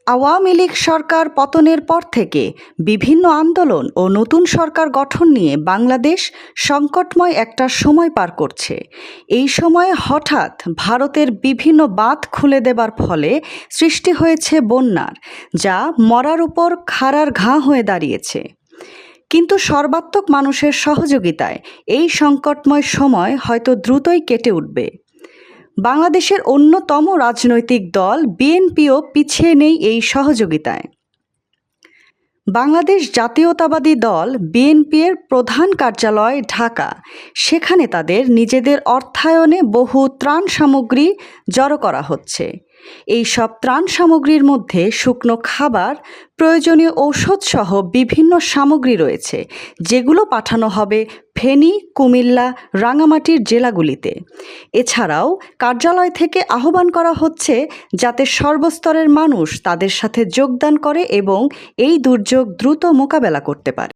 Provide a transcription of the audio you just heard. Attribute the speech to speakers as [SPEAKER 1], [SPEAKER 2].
[SPEAKER 1] আওয়ামী লীগ সরকার পতনের পর থেকে বিভিন্ন আন্দোলন ও নতুন সরকার গঠন নিয়ে বাংলাদেশ সংকটময় একটা সময় পার করছে। এই সময়ে হঠাৎ ভারতের বিভিন্ন বাঁধ খুলে দেবার ফলে সৃষ্টি হয়েছে বন্যার, যা মরার উপর খাড়ার ঘা হয়ে দাঁড়িয়েছে। কিন্তু সর্বাত্মক মানুষের সহযোগিতায় এই সংকটময় সময় হয়তো দ্রুতই কেটে উঠবে। বাংলাদেশের অন্যতম রাজনৈতিক দল বিএনপিও পিছিয়ে নেই এই সহযোগিতায়। বাংলাদেশ জাতীয়তাবাদী দল বিএনপির প্রধান কার্যালয় ঢাকা, সেখানে তাদের নিজেদের অর্থায়নে বহু ত্রাণ সামগ্রী জড়ো করা হচ্ছে। এই সব ত্রাণ সামগ্রীর মধ্যে শুকনো খাবার, প্রয়োজনীয় ঔষধসহ বিভিন্ন সামগ্রী রয়েছে, যেগুলো পাঠানো হবে ফেনী, কুমিল্লা, রাঙামাটির জেলাগুলিতে। এছাড়াও কার্যালয় থেকে আহ্বান করা হচ্ছে যাতে সর্বস্তরের মানুষ তাদের সাথে যোগদান করে এবং এই দুর্যোগ দ্রুত মোকাবেলা করতে পারে।